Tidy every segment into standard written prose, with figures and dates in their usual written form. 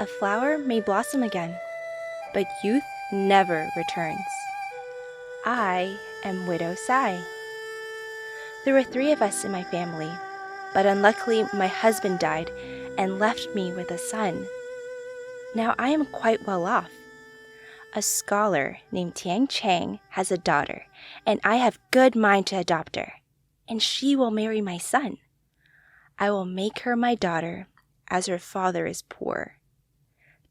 A flower may blossom again, but youth never returns. I am Widow Sai. There were 3 of us in my family, but unluckily my husband died and left me with a son. Now I am quite well off. A scholar named Tiang Chang has a daughter, and I have good mind to adopt her, and she will marry my son. I will make her my daughter, as her father is poor.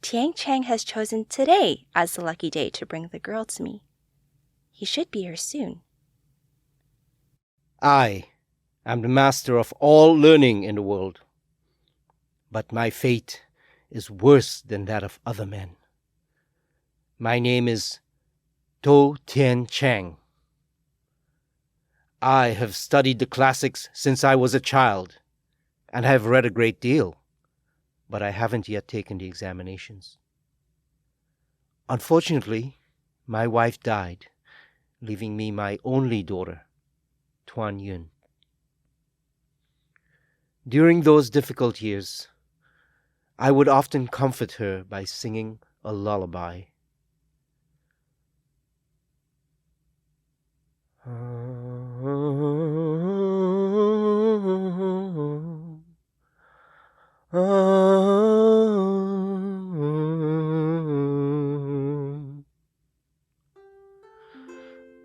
Tiang Chang has chosen today as the lucky day to bring the girl to me. He should be here soon. I am the master of all learning in the world, but my fate is worse than that of other men. My name is Dou Chang. I have studied the classics since I was a child, and have read a great deal, but I haven't yet taken the examinations. Unfortunately, my wife died, leaving me my only daughter, Yuan. During those difficult years, I would often comfort her by singing a lullaby.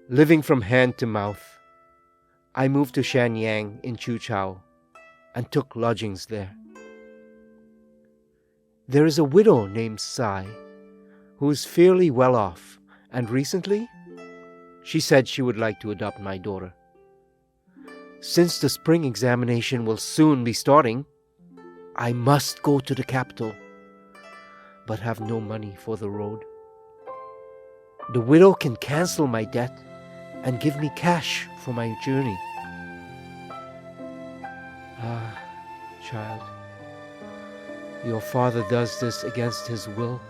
Living from hand to mouth, I moved to Shanyang in Chuchao and took lodgings there. There is a widow named Sai who is fairly well off, and recently she said she would like to adopt my daughter. Since the spring examination will soon be starting, I must go to the capital, but have no money for the road. The widow can cancel my debt and give me cash for my journey. Ah, child, your father does this against his will.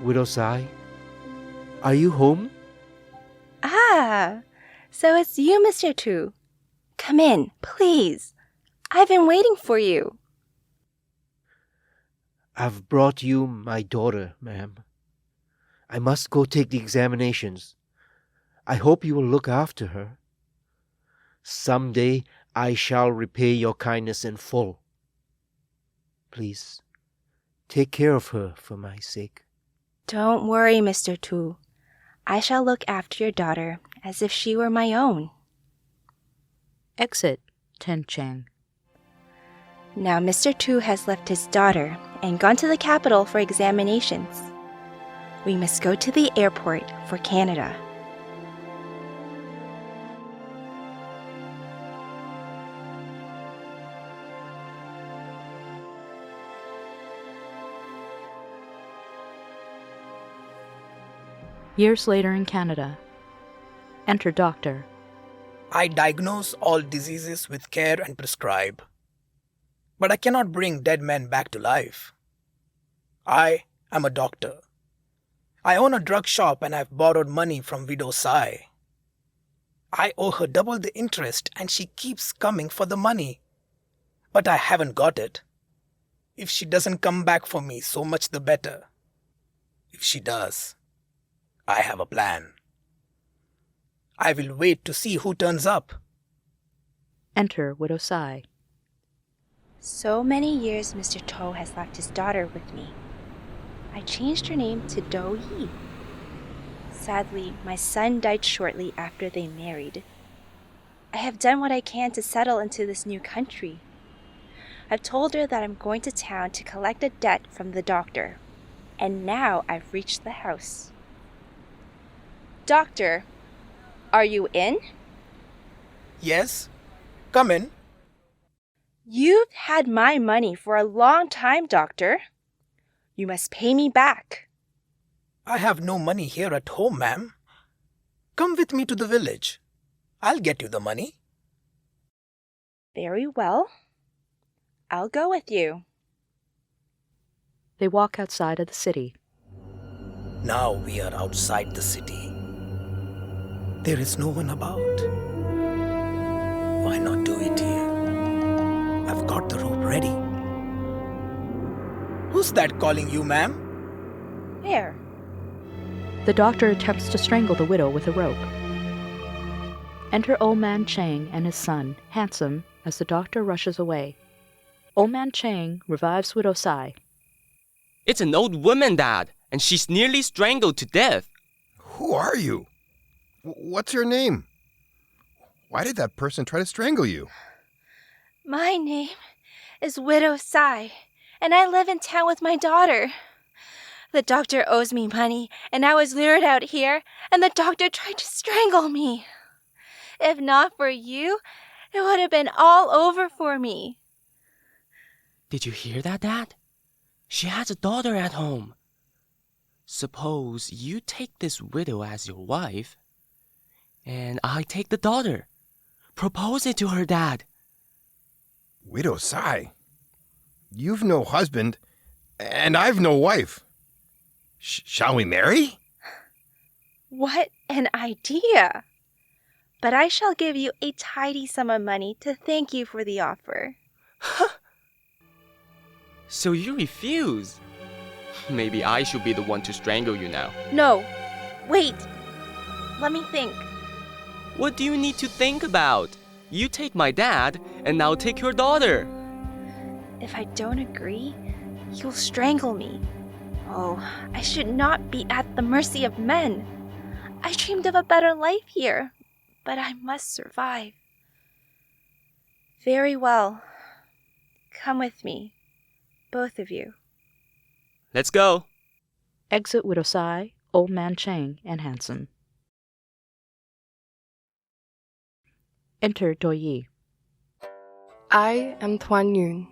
Widow Sai, are you home? Ah, so it's you, Mr. Tu. Come in, please. I've been waiting for you. I've brought you my daughter, ma'am. I must go take the examinations. I hope you will look after her. Someday I shall repay your kindness in full. Please, take care of her for my sake. Don't worry, Mr. Tu. I shall look after your daughter as if she were my own. Exit Ten Chang. Now Mr. Tu has left his daughter and gone to the capital for examinations. We must go to the airport for Canada. Years later in Canada. Enter doctor. I diagnose all diseases with care and prescribe. But I cannot bring dead men back to life. I am a doctor. I own a drug shop and I've borrowed money from Widow Sai. I owe her double the interest and she keeps coming for the money. But I haven't got it. If she doesn't come back for me, so much the better. If she does, I have a plan. I will wait to see who turns up. Enter Widow Sai. So many years Mr. To has left his daughter with me. I changed her name to Dou Yi. Sadly, my son died shortly after they married. I have done what I can to settle into this new country. I've told her that I'm going to town to collect a debt from the doctor, and now I've reached the house. Doctor, are you in? Yes? Come in. You've had my money for a long time, Doctor. You must pay me back. I have no money here at home, ma'am. Come with me to the village. I'll get you the money. Very well. I'll go with you. They walk outside of the city. Now we are outside the city. There is no one about. Why not do it here? I've got the rope ready. Who's that calling you, ma'am? Where? The doctor attempts to strangle the widow with a rope. Enter Old Man Chang and his son, Handsome, as the doctor rushes away. Old Man Chang revives Widow Sai. It's an old woman, Dad, and she's nearly strangled to death. Who are you? What's your name? Why did that person try to strangle you? My name is Widow Sai, and I live in town with my daughter. The doctor owes me money, and I was lured out here, and the doctor tried to strangle me. If not for you, it would have been all over for me. Did you hear that, Dad? She has a daughter at home. Suppose you take this widow as your wife, and I take the daughter. Propose it to her, Dad. Widow Sai, you've no husband, and I've no wife. Shall we marry? What an idea! But I shall give you a tidy sum of money to thank you for the offer. So you refuse? Maybe I should be the one to strangle you now. No, wait. Let me think. What do you need to think about? You take my dad, and I'll take your daughter. If I don't agree, you'll strangle me. Oh, I should not be at the mercy of men. I dreamed of a better life here, but I must survive. Very well. Come with me, both of you. Let's go. Exit Widow Sai, Old Man Chang, and Handsome. Enter Dou Yi. I am Tuan Yun,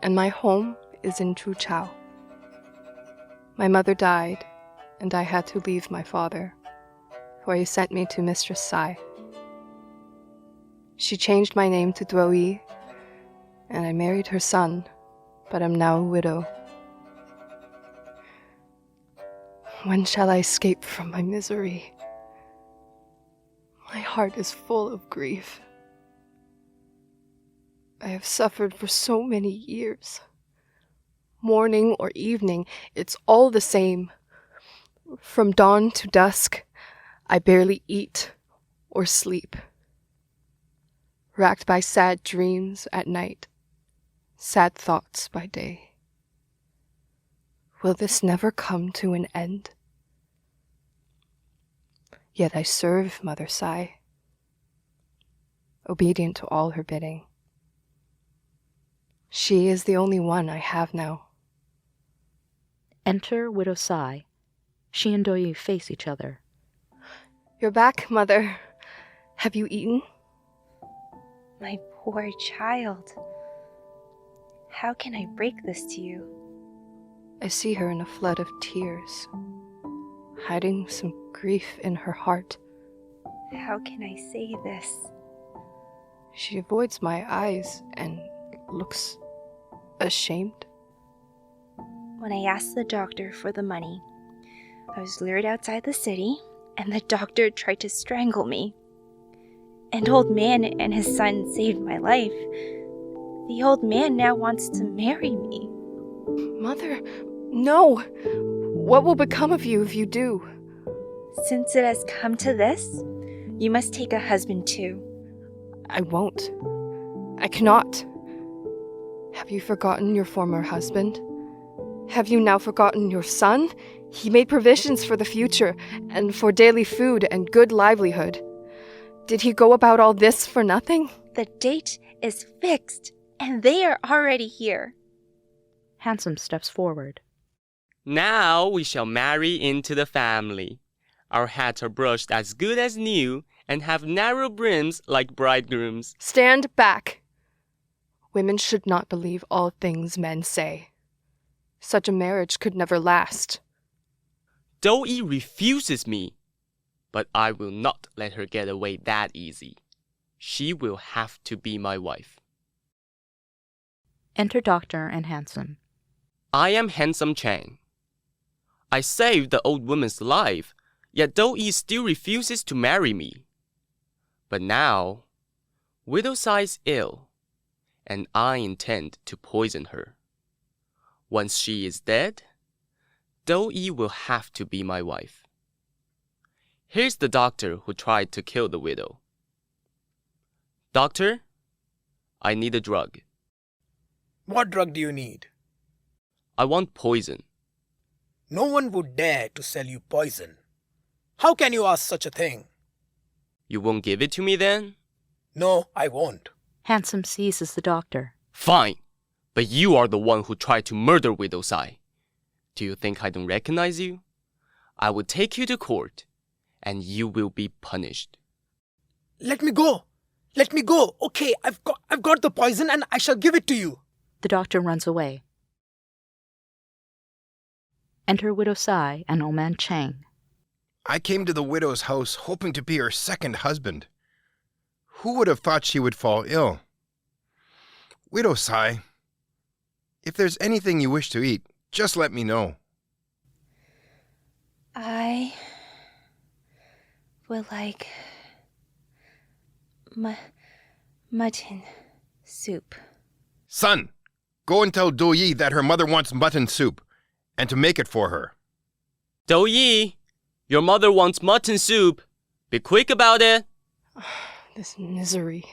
and my home is in Chuchao. My mother died, and I had to leave my father, for he sent me to Mistress Sai. She changed my name to Dou Yi, and I married her son, but am now a widow. When shall I escape from my misery? My heart is full of grief. I have suffered for so many years. Morning or evening, it's all the same. From dawn to dusk, I barely eat or sleep. Racked by sad dreams at night, sad thoughts by day. Will this never come to an end? Yet I serve Mother Sai, obedient to all her bidding. She is the only one I have now. Enter Widow Sai. She and Dou Yi face each other. You're back, Mother. Have you eaten? My poor child. How can I break this to you? I see her in a flood of tears, hiding some grief in her heart. How can I say this? She avoids my eyes and looks ashamed. When I asked the doctor for the money, I was lured outside the city, and the doctor tried to strangle me. An old man and his son saved my life. The old man now wants to marry me. Mother, no! What will become of you if you do? Since it has come to this, you must take a husband too. I won't. I cannot. Have you forgotten your former husband? Have you now forgotten your son? He made provisions for the future, and for daily food and good livelihood. Did he go about all this for nothing? The date is fixed, and they are already here. Handsome steps forward. Now we shall marry into the family. Our hats are brushed as good as new and have narrow brims like bridegrooms. Stand back. Women should not believe all things men say. Such a marriage could never last. Dou Yi refuses me, but I will not let her get away that easy. She will have to be my wife. Enter Doctor and Handsome. I am Handsome Chang. I saved the old woman's life, Yet Dou Yi still refuses to marry me. But now, Widow Sai is ill, and I intend to poison her. Once she is dead, Dou Yi will have to be my wife. Here's the doctor who tried to kill the widow. Doctor, I need a drug. What drug do you need? I want poison. No one would dare to sell you poison. How can you ask such a thing? You won't give it to me then? No, I won't. Handsome seizes the doctor. Fine, but you are the one who tried to murder Widow Sai. Do you think I don't recognize you? I will take you to court, and you will be punished. Let me go. Let me go. Okay, I've got the poison and I shall give it to you. The doctor runs away. Enter Widow Sai and Old Man Chang. I came to the widow's house hoping to be her second husband. Who would have thought she would fall ill? Widow Sai, if there's anything you wish to eat, just let me know. I would like mutton soup. Son, go and tell Dou Yi that her mother wants mutton soup, and to make it for her. Dou Yi, your mother wants mutton soup. Be quick about it. This misery.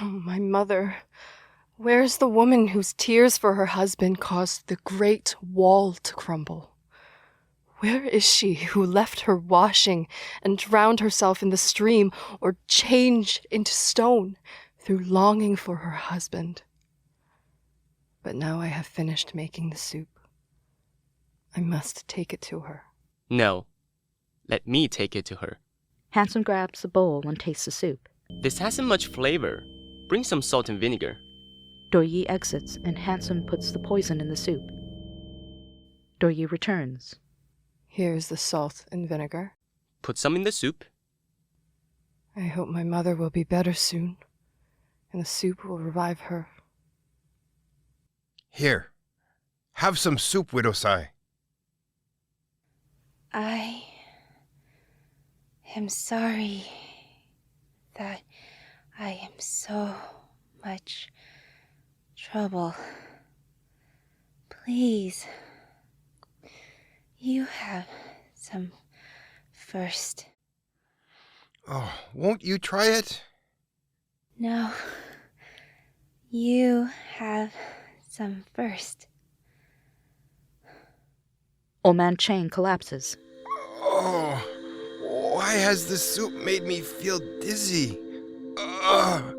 Oh, my mother. Where's the woman whose tears for her husband caused the great wall to crumble? Where is she who left her washing and drowned herself in the stream or changed into stone through longing for her husband? But now I have finished making the soup. I must take it to her. No, let me take it to her. Handsome grabs the bowl and tastes the soup. This hasn't much flavor. Bring some salt and vinegar. Dou Yi exits and Handsome puts the poison in the soup. Dou Yi returns. Here's the salt and vinegar. Put some in the soup. I hope my mother will be better soon, and the soup will revive her. Here, have some soup, Widow Sai. I am sorry that I am so much trouble. Please, you have some first. Oh, won't you try it? No, you have some first. Old Man Chang collapses. Oh, why has this soup made me feel dizzy? Ugh.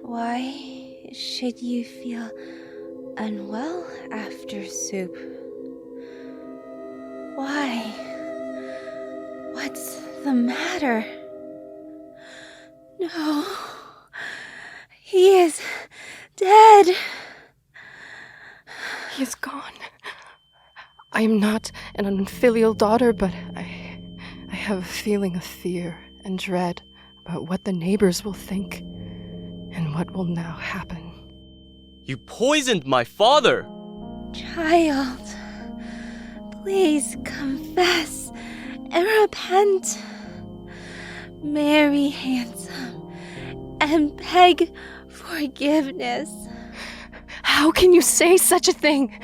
Why should you feel unwell after soup? Why? What's the matter? No, he is dead. He is gone. I am not an unfilial daughter, but I have a feeling of fear and dread about what the neighbors will think and what will now happen. You poisoned my father! Child, please confess and repent. Marry Handsome and beg forgiveness. How can you say such a thing?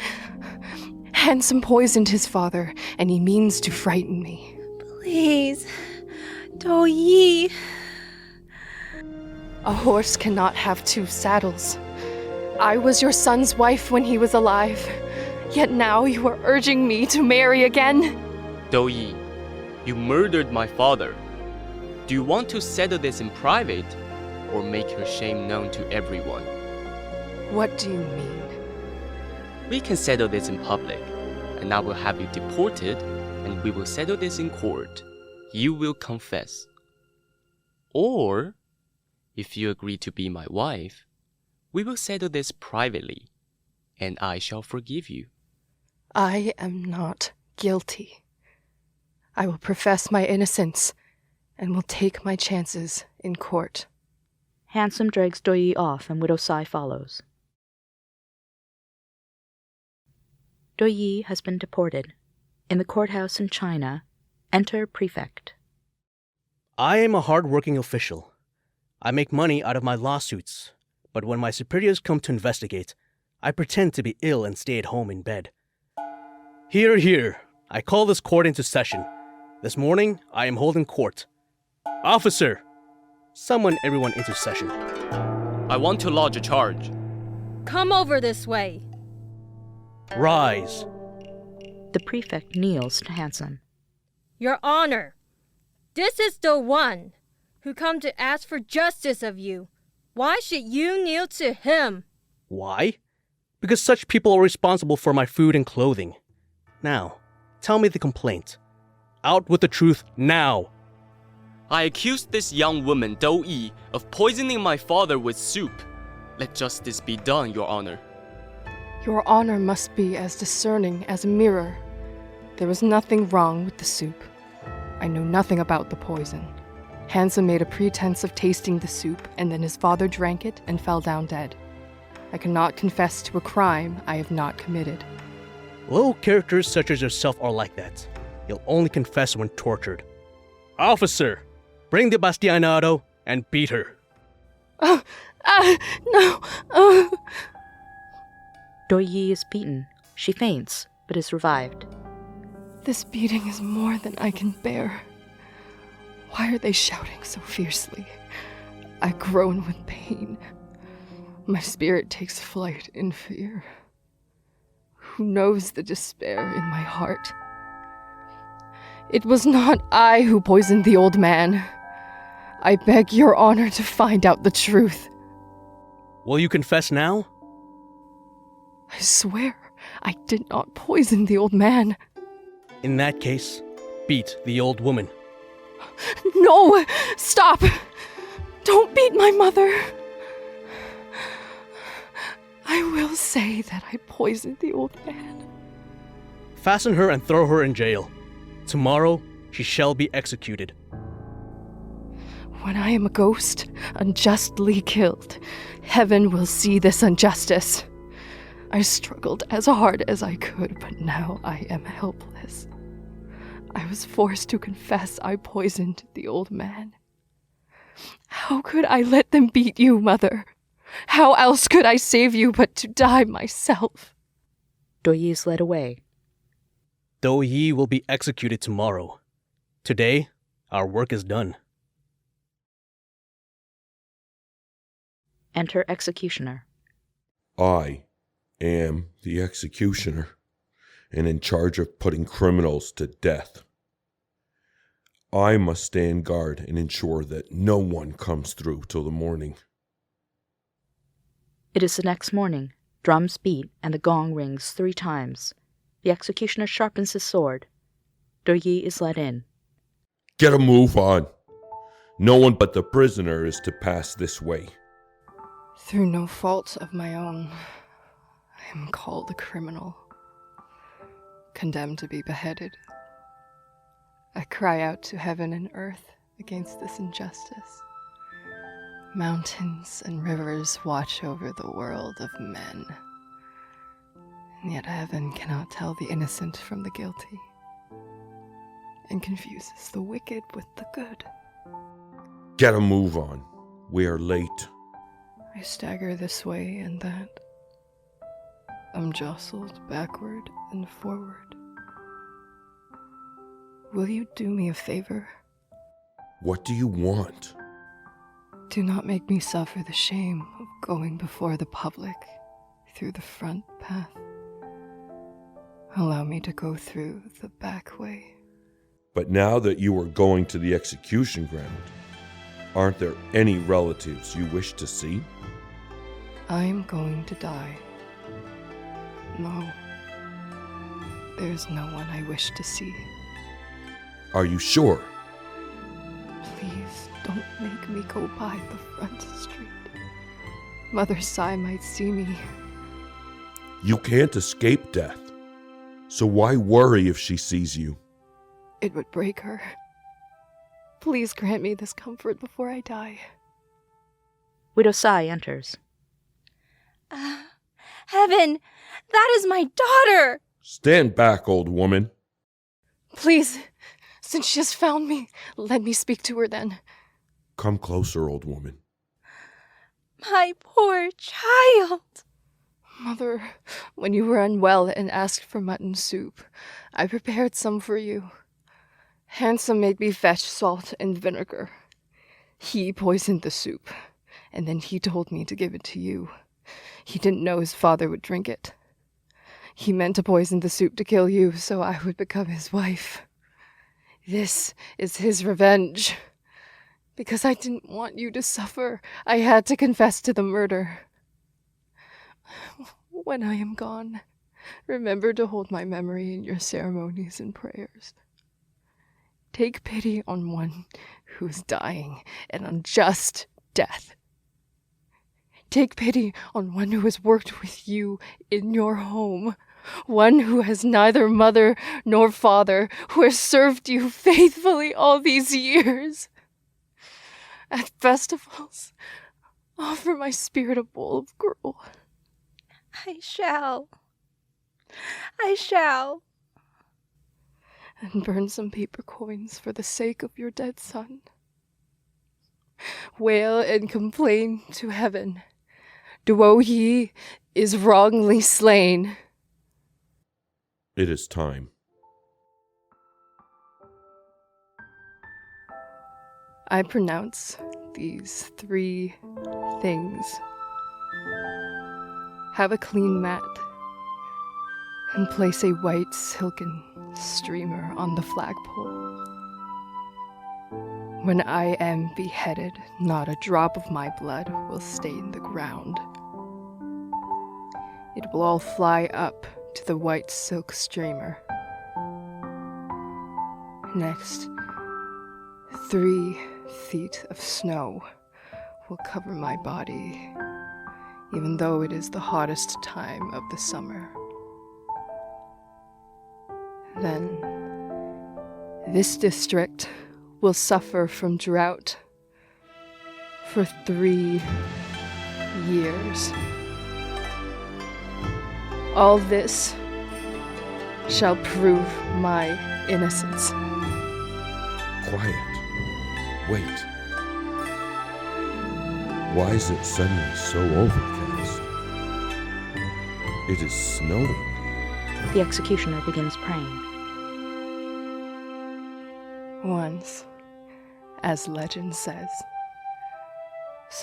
Handsome poisoned his father, and he means to frighten me. Please, Dou Yi. A horse cannot have two saddles. I was your son's wife when he was alive, yet now you are urging me to marry again? Dou Yi, you murdered my father. Do you want to settle this in private, or make your shame known to everyone? What do you mean? We can settle this in public, and I will have you deported, and we will settle this in court. You will confess. Or, if you agree to be my wife, we will settle this privately, and I shall forgive you. I am not guilty. I will profess my innocence, and will take my chances in court. Handsome drags Dou Yi off and Widow Sai follows. Dou Yi has been deported. In the courthouse in China, Enter Prefect. I am a hard-working official. I make money out of my lawsuits, but when my superiors come to investigate, I pretend to be ill and stay at home in bed. Hear, hear. I call this court into session. This morning, I am holding court. Officer! Summon everyone into session. I want to lodge a charge. Come over this way. Rise. The prefect kneels to Handsome. Your Honor, this is the one who come to ask for justice of you. Why should you kneel to him? Why? Because such people are responsible for my food and clothing. Now, tell me the complaint. Out with the truth now. I accuse this young woman, Dou Yi, of poisoning my father with soup. Let justice be done, Your Honor. Your Honor must be as discerning as a mirror. There was nothing wrong with the soup. I know nothing about the poison. Handsome made a pretense of tasting the soup, and then his father drank it and fell down dead. I cannot confess to a crime I have not committed. Low characters such as yourself are like that. You'll only confess when tortured. Officer, bring the bastionado and beat her. No. Dou Yi is beaten. She faints, but is revived. This beating is more than I can bear. Why are they shouting so fiercely? I groan with pain. My spirit takes flight in fear. Who knows the despair in my heart? It was not I who poisoned the old man. I beg your honor to find out the truth. Will you confess now? I swear I did not poison the old man. In that case, beat the old woman. No! Stop! Don't beat my mother! I will say that I poisoned the old man. Fasten her and throw her in jail. Tomorrow, she shall be executed. When I am a ghost, unjustly killed, heaven will see this injustice. I struggled as hard as I could, but now I am helpless. I was forced to confess I poisoned the old man. How could I let them beat you, Mother? How else could I save you but to die myself? Dou Yi is led away. Dou Yi will be executed tomorrow. Today, our work is done. Enter Executioner. I am the executioner, and in charge of putting criminals to death. I must stand guard and ensure that no one comes through till the morning. It is the next morning. Drums beat and the gong rings 3 times. The executioner sharpens his sword. Dou Yi is led in. Get a move on. No one but the prisoner is to pass this way. Through no fault of my own, I am called a criminal, condemned to be beheaded. I cry out to heaven and earth against this injustice. Mountains and rivers watch over the world of men, and yet heaven cannot tell the innocent from the guilty, and confuses the wicked with the good. Get a move on. We are late. I stagger this way and that. I'm jostled backward and forward. Will you do me a favor? What do you want? Do not make me suffer the shame of going before the public through the front path. Allow me to go through the back way. But now that you are going to the execution ground, aren't there any relatives you wish to see? I am going to die. No. There's no one I wish to see. Are you sure? Please don't make me go by the front street. Mother Sai might see me. You can't escape death. So why worry if she sees you? It would break her. Please grant me this comfort before I die. Widow Sai enters. Heaven, that is my daughter! Stand back, old woman. Please, Since she has found me, let me speak to her then. Come closer, old woman. My poor child! Mother, when you were unwell and asked for mutton soup, I prepared some for you. Handsome made me fetch salt and vinegar. He poisoned the soup, and then he told me to give it to you. He didn't know his father would drink it. He meant to poison the soup to kill you, so I would become his wife. This is his revenge. Because I didn't want you to suffer, I had to confess to the murder. When I am gone, remember to hold my memory in your ceremonies and prayers. Take pity on one who is dying an unjust death. Take pity on one who has worked with you in your home, one who has neither mother nor father, who has served you faithfully all these years. At festivals, offer my spirit a bowl of gruel. I shall. I shall. And burn some paper coins for the sake of your dead son. Wail and complain to heaven. Dou Yi is wrongly slain. It is time. I pronounce these 3 things. Have a clean mat, and place a white silken streamer on the flagpole. When I am beheaded, not a drop of my blood will stain the ground. It will all fly up to the white silk streamer. Next, 3 feet of snow will cover my body, even though it is the hottest time of the summer. Then, this district will suffer from drought for 3 years. All this shall prove my innocence. Quiet. Wait. Why is it suddenly so overcast? It is snowing. The executioner begins praying. Once, as legend says,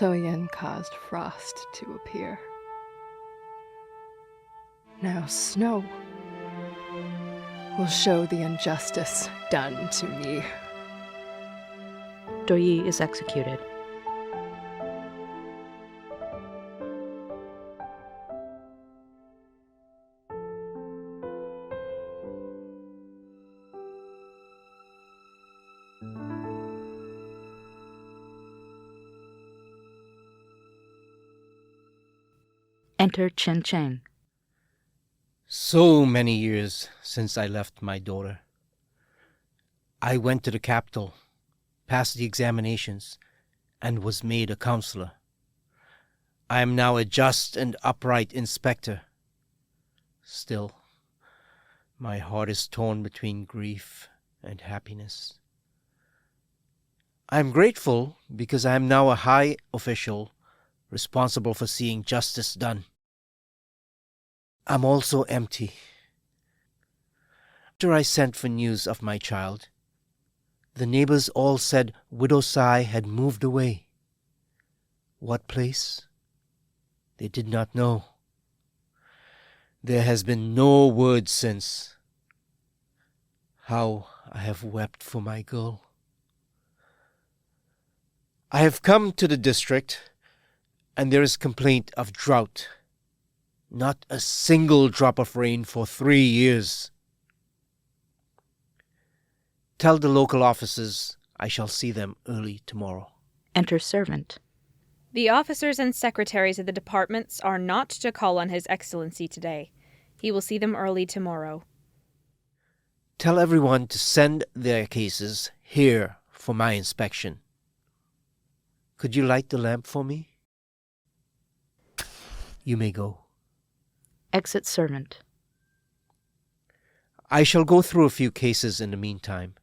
Yuan caused frost to appear. Now snow will show the injustice done to me. Dou Yi is executed. Enter Chen Cheng. So many years since I left my daughter. I went to the capital, passed the examinations, and was made a counselor. I am now a just and upright inspector. Still, my heart is torn between grief and happiness. I am grateful because I am now a high official responsible for seeing justice done. I'm also empty. After I sent for news of my child, the neighbors all said Widow Sai had moved away. What place? They did not know. There has been no word since. How I have wept for my girl. I have come to the district, and there is complaint of drought. Not a single drop of rain for 3 years. Tell the local officers I shall see them early tomorrow. Enter servant. The officers and secretaries of the departments are not to call on His Excellency today. He will see them early tomorrow. Tell everyone to send their cases here for my inspection. Could you light the lamp for me? You may go. Exit servant. I shall go through a few cases in the meantime.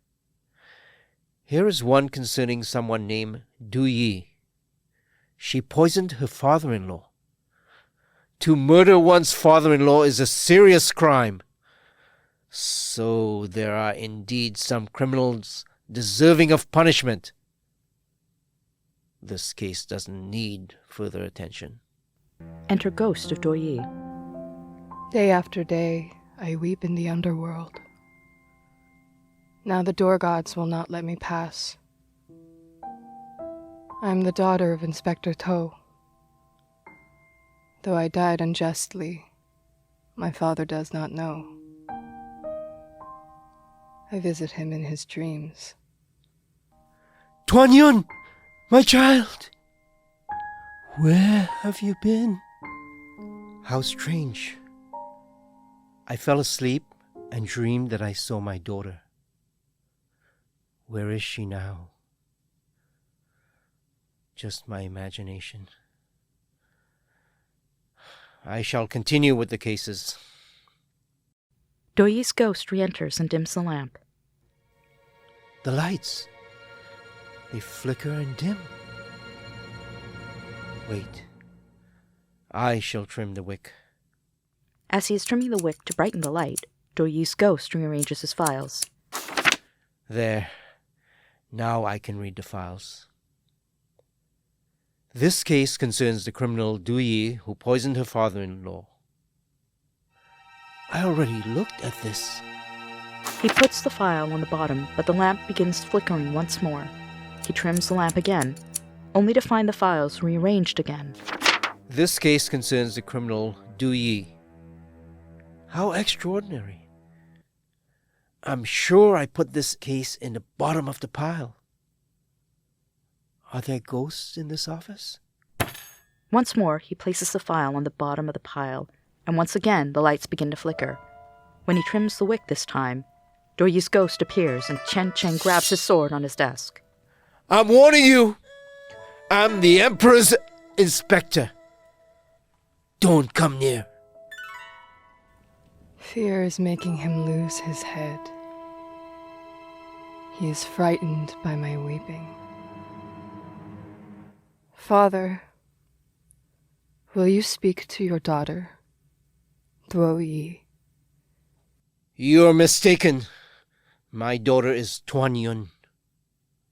Here is one concerning someone named Dou Yi. She poisoned her father-in-law. To murder one's father-in-law is a serious crime. So there are indeed some criminals deserving of punishment. This case doesn't need further attention. Enter ghost of Dou Yi. Day after day, I weep in the underworld. Now the door gods will not let me pass. I am the daughter of Inspector Dou. Though I died unjustly, my father does not know. I visit him in his dreams. Tuan Yun, my child! Where have you been? How strange. I fell asleep and dreamed that I saw my daughter. Where is she now? Just my imagination. I shall continue with the cases. Dou Yi's ghost re-enters and dims the lamp. The lights. They flicker and dim. Wait. I shall trim the wick. As he is trimming the wick to brighten the light, Dou Yi's ghost rearranges his files. There. Now I can read the files. This case concerns the criminal Dou Yi who poisoned her father-in-law. I already looked at this. He puts the file on the bottom, but the lamp begins flickering once more. He trims the lamp again, only to find the files rearranged again. This case concerns the criminal Dou Yi. How extraordinary. I'm sure I put this case in the bottom of the pile. Are there ghosts in this office? Once more, he places the file on the bottom of the pile, and once again the lights begin to flicker. When he trims the wick this time, Dou Yi's ghost appears and Chen Cheng grabs his sword on his desk. I'm warning you! I'm the Emperor's inspector. Don't come near. Fear is making him lose his head. He is frightened by my weeping. Father, will you speak to your daughter, Dou Yi? You're mistaken. My daughter is Tuan Yun.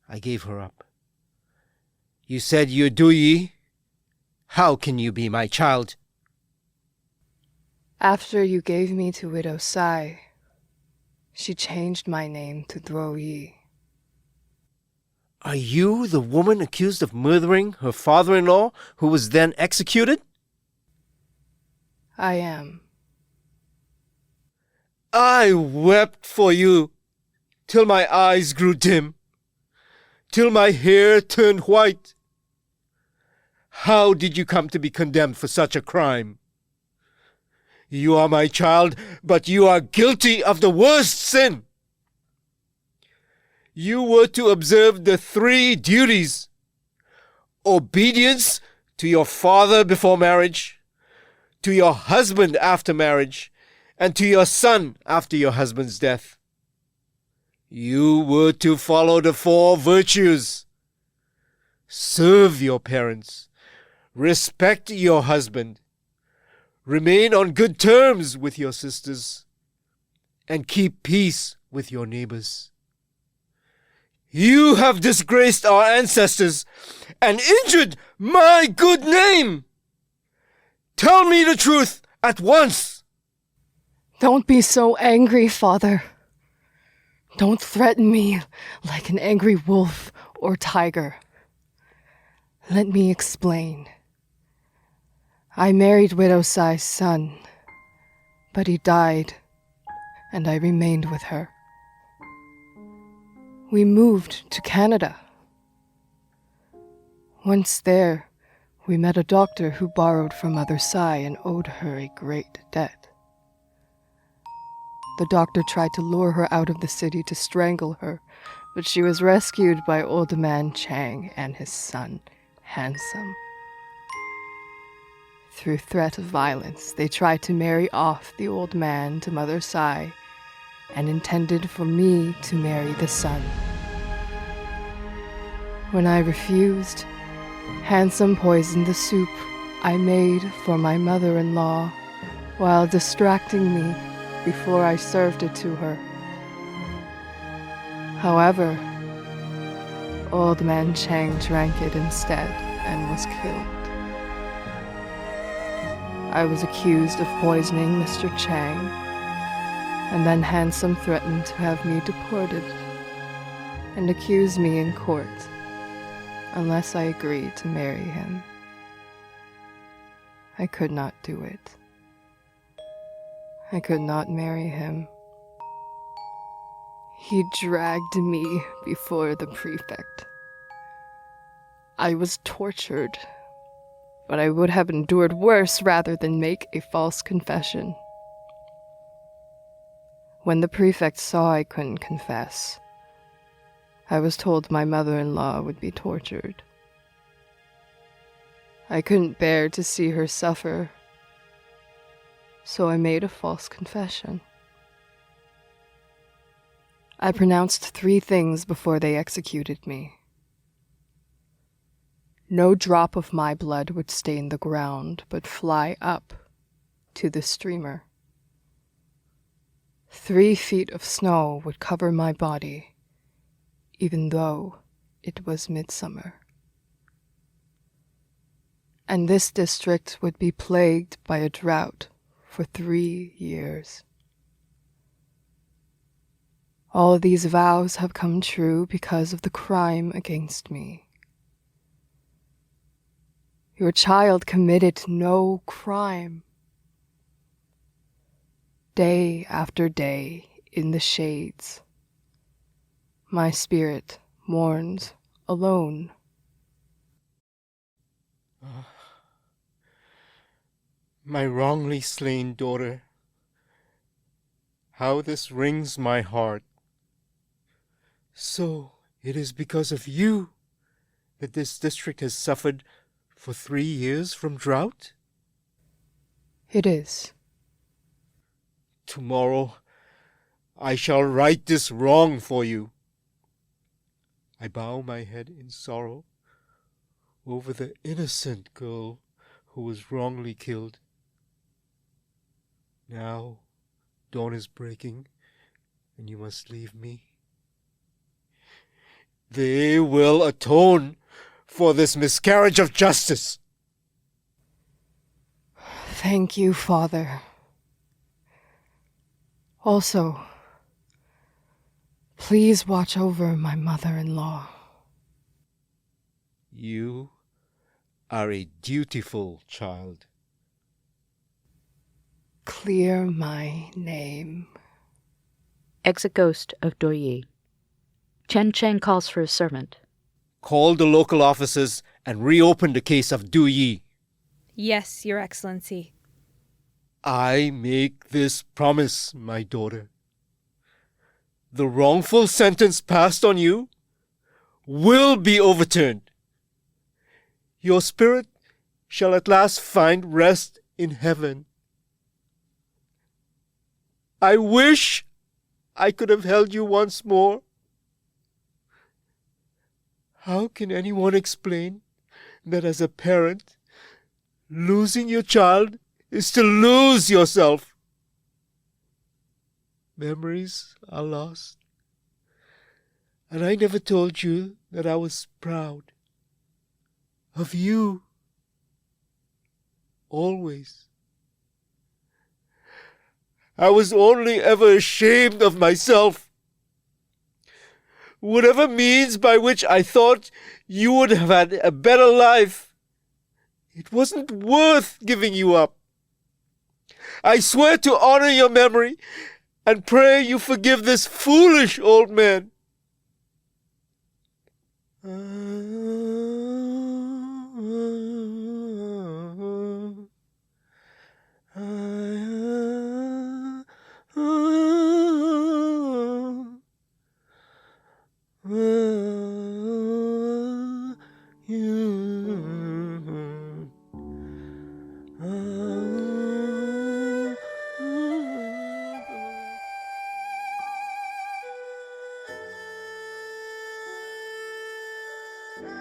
I gave her up. You said you're Dou Yi? How can you be my child? After you gave me to Widow Sai, she changed my name to Dou Yi. Are you the woman accused of murdering her father-in-law who was then executed? I am. I wept for you till my eyes grew dim, till my hair turned white. How did you come to be condemned for such a crime? You are my child, but you are guilty of the worst sin. You were to observe the 3 duties: obedience to your father before marriage, to your husband after marriage, and to your son after your husband's death. You were to follow the 4 virtues: serve your parents, respect your husband, remain on good terms with your sisters, and keep peace with your neighbors. You have disgraced our ancestors and injured my good name. Tell me the truth at once. Don't be so angry, Father. Don't threaten me like an angry wolf or tiger. Let me explain. I married Widow Sai's son, but he died, and I remained with her. We moved to Canada. Once there, we met a doctor who borrowed from Mother Sai and owed her a great debt. The doctor tried to lure her out of the city to strangle her, but she was rescued by old man Chang and his son, Handsome. Through threat of violence, they tried to marry off the old man to Mother Sai and intended for me to marry the son. When I refused, Handsome poisoned the soup I made for my mother-in-law while distracting me before I served it to her. However, Old Man Chang drank it instead and was killed. I was accused of poisoning Mr. Chang, and then Handsome threatened to have me deported and accused me in court unless I agreed to marry him. I could not do it. I could not marry him. He dragged me before the prefect. I was tortured, but I would have endured worse rather than make a false confession. When the prefect saw I couldn't confess, I was told my mother-in-law would be tortured. I couldn't bear to see her suffer, so I made a false confession. I pronounced 3 things before they executed me. No drop of my blood would stain the ground, but fly up to the streamer. 3 feet of snow would cover my body, even though it was midsummer. And this district would be plagued by a drought for 3 years. All of these vows have come true because of the crime against me. Your child committed no crime. Day after day in the shades, my spirit mourns alone. My wrongly slain daughter, how this wrings my heart. So it is because of you that this district has suffered for 3 years from drought? It is. Tomorrow I shall right this wrong for you. I bow my head in sorrow over the innocent girl who was wrongly killed. Now dawn is breaking, and you must leave me. They will atone for this miscarriage of justice. Thank you, Father. Also, please watch over my mother-in-law. You are a dutiful child. Clear my name. Exit ghost of Dou Yi. Chen Cheng calls for his servant. Call the local officers and reopen the case of Dou Yi. Yes, Your Excellency. I make this promise, my daughter. The wrongful sentence passed on you will be overturned. Your spirit shall at last find rest in heaven. I wish I could have held you once more. How can anyone explain that as a parent, losing your child is to lose yourself? Memories are lost, and I never told you that I was proud of you. Always. I was only ever ashamed of myself. Whatever means by which I thought you would have had a better life, it wasn't worth giving you up. I swear to honor your memory and pray you forgive this foolish old man. Thank you.